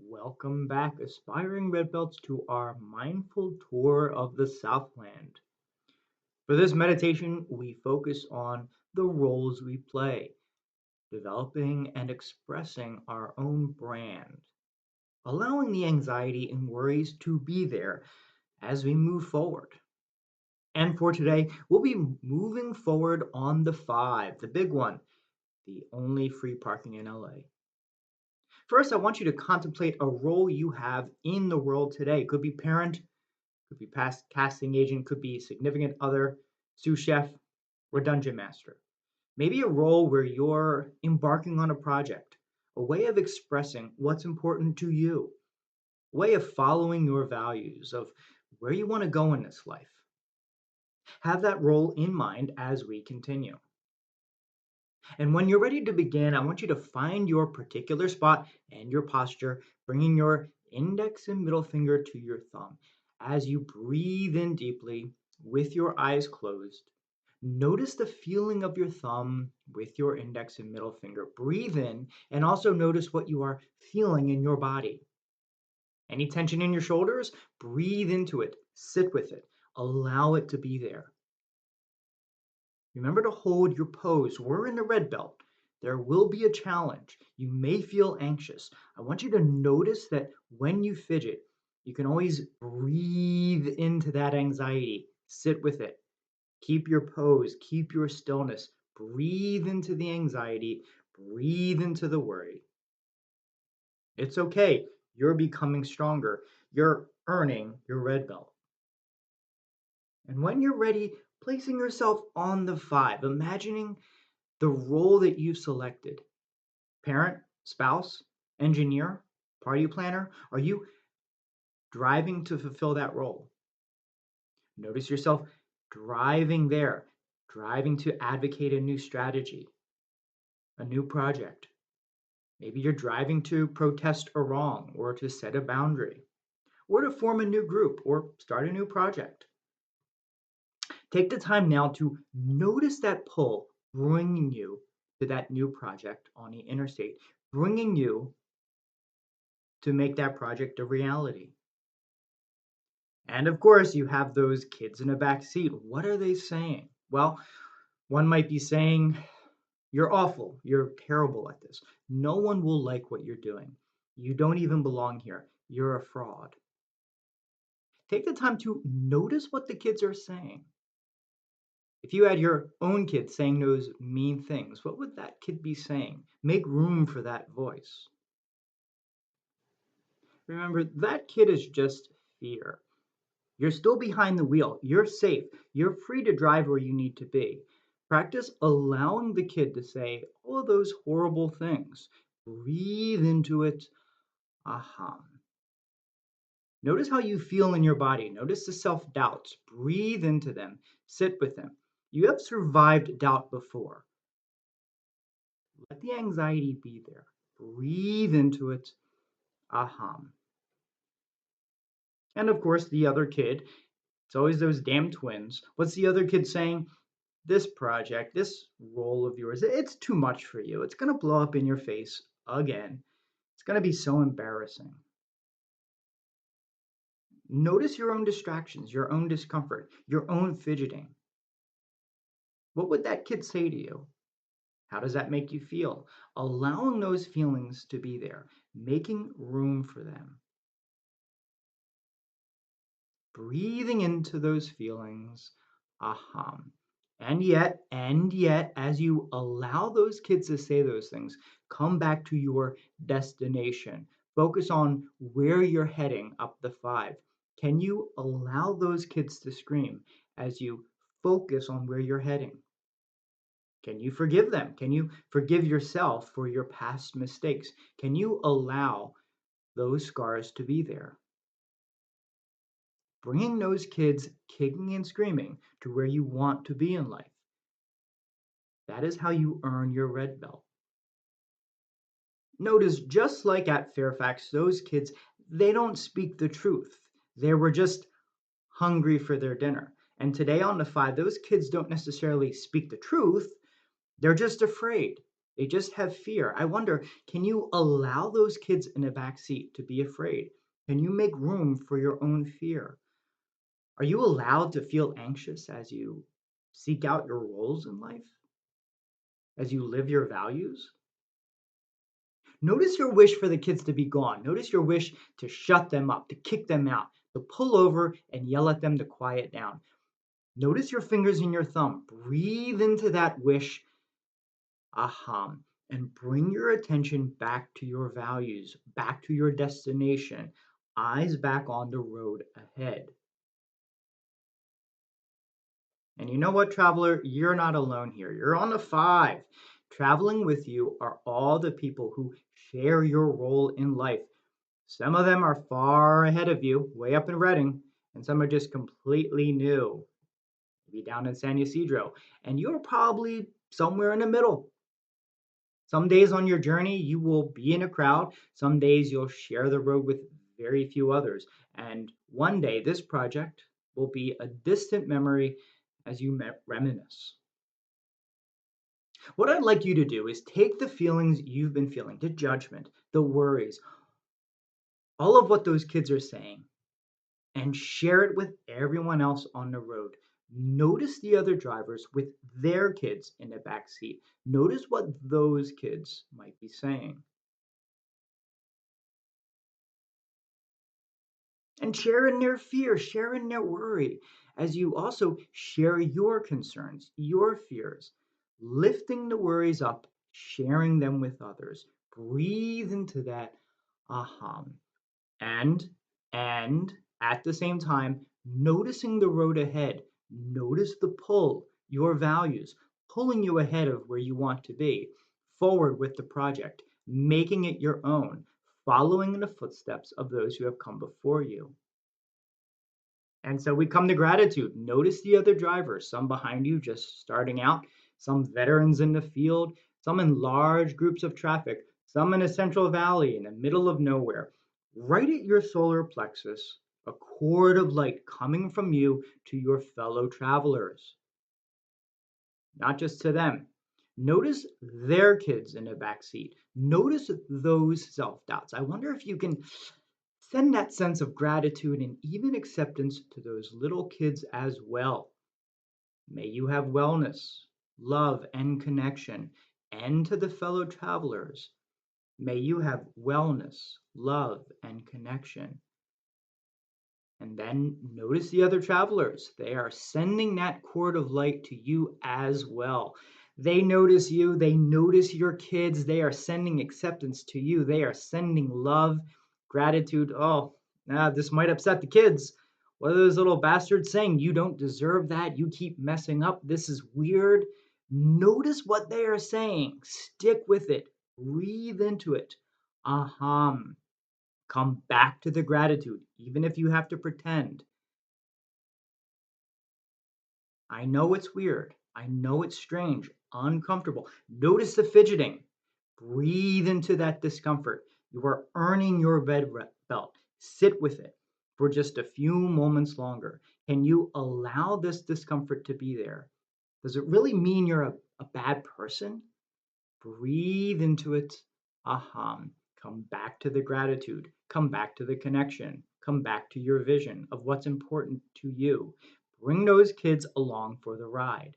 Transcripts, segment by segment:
Welcome back, aspiring red belts, to our mindful tour of the Southland. For this meditation, we focus on the roles we play, developing and expressing our own brand, allowing the anxiety and worries to be there as we move forward. And for today, we'll be moving forward on the five, the big one, the only free parking in LA. First, I want you to contemplate a role you have in the world today. It could be parent, could be past casting agent, could be significant other, sous chef, or dungeon master. Maybe a role where you're embarking on a project, a way of expressing what's important to you, a way of following your values, of where you want to go in this life. Have that role in mind as we continue. And when you're ready to begin, I want you to find your particular spot and your posture, bringing your index and middle finger to your thumb. As you breathe in deeply with your eyes closed, notice the feeling of your thumb with your index and middle finger. Breathe in and also notice what you are feeling in your body. Any tension in your shoulders? Breathe into it, sit with it, allow it to be there. Remember to hold your pose. We're in the red belt. There will be a challenge. You may feel anxious. I want you to notice that when you fidget, you can always breathe into that anxiety. Sit with it. Keep your pose. Keep your stillness. Breathe into the anxiety. Breathe into the worry. It's okay. You're becoming stronger. You're earning your red belt. And when you're ready, placing yourself on the five, imagining the role that you've selected: parent, spouse, engineer, party planner. Are you driving to fulfill that role? Notice yourself driving there, driving to advocate a new strategy, a new project. Maybe you're driving to protest a wrong or to set a boundary or to form a new group or start a new project. Take the time now to notice that pull bringing you to that new project on the interstate, bringing you to make that project a reality. And of course, you have those kids in the back seat. What are they saying? Well, one might be saying, "You're awful. You're terrible at this. No one will like what you're doing. You don't even belong here. You're a fraud." Take the time to notice what the kids are saying. If you had your own kid saying those mean things, what would that kid be saying? Make room for that voice. Remember, that kid is just fear. You're still behind the wheel. You're safe. You're free to drive where you need to be. Practice allowing the kid to say all of those horrible things. Breathe into it. Aha. Notice how you feel in your body. Notice the self doubts. Breathe into them. Sit with them. You have survived doubt before. Let the anxiety be there. Breathe into it. Aha. And of course, the other kid, it's always those damn twins. What's the other kid saying? This project, this role of yours, it's too much for you. It's going to blow up in your face again. It's going to be so embarrassing. Notice your own distractions, your own discomfort, your own fidgeting. What would that kid say to you? How does that make you feel? Allowing those feelings to be there, making room for them. Breathing into those feelings. Aha. And yet, as you allow those kids to say those things, come back to your destination. Focus on where you're heading up the five. Can you allow those kids to scream as you focus on where you're heading? Can you forgive them? Can you forgive yourself for your past mistakes? Can you allow those scars to be there? Bringing those kids kicking and screaming to where you want to be in life. That is how you earn your red belt. Notice, just like at Fairfax, those kids, they don't speak the truth. They were just hungry for their dinner. And today on the five, those kids don't necessarily speak the truth. They're just afraid. They just have fear. I wonder, can you allow those kids in the back seat to be afraid? Can you make room for your own fear? Are you allowed to feel anxious as you seek out your roles in life, as you live your values? Notice your wish for the kids to be gone. Notice your wish to shut them up, to kick them out, to pull over and yell at them to quiet down. Notice your fingers and your thumb. Breathe into that wish, aham, and bring your attention back to your values, back to your destination, eyes back on the road ahead. And you know what, traveler? You're not alone here. You're on the five. Traveling with you are all the people who share your role in life. Some of them are far ahead of you, way up in Reading, and some are just completely new, maybe down in San Ysidro. And you're probably somewhere in the middle. Some days on your journey, you will be in a crowd. Some days you'll share the road with very few others. And one day, this project will be a distant memory as you reminisce. What I'd like you to do is take the feelings you've been feeling, the judgment, the worries, all of what those kids are saying, and share it with everyone else on the road. Notice the other drivers with their kids in the back seat. Notice what those kids might be saying. And share in their fear, share in their worry, as you also share your concerns, your fears, lifting the worries up, sharing them with others. Breathe into that aham. And and at the same time, noticing the road ahead. Notice the pull, your values, pulling you ahead of where you want to be, forward with the project, making it your own, following in the footsteps of those who have come before you. And so we come to gratitude. Notice the other drivers, some behind you just starting out, some veterans in the field, some in large groups of traffic, some in a central valley in the middle of nowhere. Right at your solar plexus, a cord of light coming from you to your fellow travelers, not just to them. Notice their kids in the back seat. Notice those self doubts. I wonder if you can send that sense of gratitude and even acceptance to those little kids as well. May you have wellness, love, and connection. And to the fellow travelers, may you have wellness, love, and connection. And then notice the other travelers. They are sending that cord of light to you as well. They notice you, they notice your kids, they are sending acceptance to you, they are sending love, gratitude. Oh, now this might upset the kids. What are those little bastards saying? You don't deserve that. You keep messing up. This is weird. Notice what they are saying. Stick with it. Breathe into it. Aham. Come back to the gratitude, even if you have to pretend. I know it's weird. I know it's strange, uncomfortable. Notice the fidgeting. Breathe into that discomfort. You are earning your belt. Sit with it for just a few moments longer. Can you allow this discomfort to be there? Does it really mean you're a bad person? Breathe into it. Aham. Come back to the gratitude. Come back to the connection. Come back to your vision of what's important to you. Bring those kids along for the ride.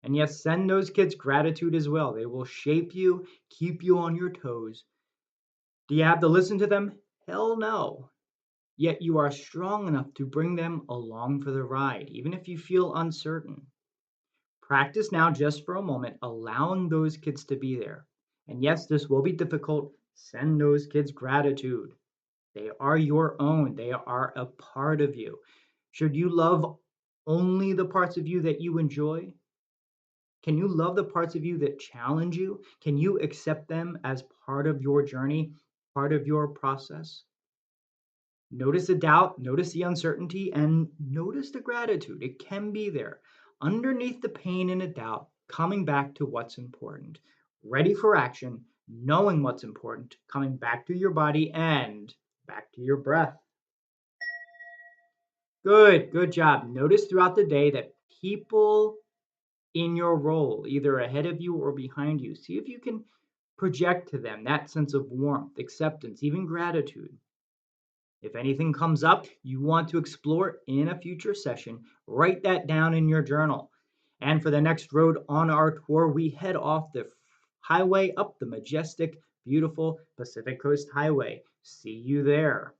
And yes, send those kids gratitude as well. They will shape you, keep you on your toes. Do you have to listen to them? Hell no. Yet you are strong enough to bring them along for the ride, even if you feel uncertain. Practice now just for a moment, allowing those kids to be there. And yes, this will be difficult. Send those kids gratitude. They are your own, they are a part of you. Should you love only the parts of you that you enjoy? Can you love the parts of you that challenge you? Can you accept them as part of your journey, part of your process? Notice the doubt, notice the uncertainty, and notice the gratitude. It can be there. Underneath the pain and the doubt, coming back to what's important. Ready for action, knowing what's important, coming back to your body and back to your breath. Good job. Notice throughout the day that people in your role, either ahead of you or behind you. See if you can project to them that sense of warmth, acceptance, even gratitude. If anything comes up you want to explore in a future session, write that down in your journal. And for the next road on our tour, we head off the highway up the majestic, beautiful Pacific Coast Highway. See you there.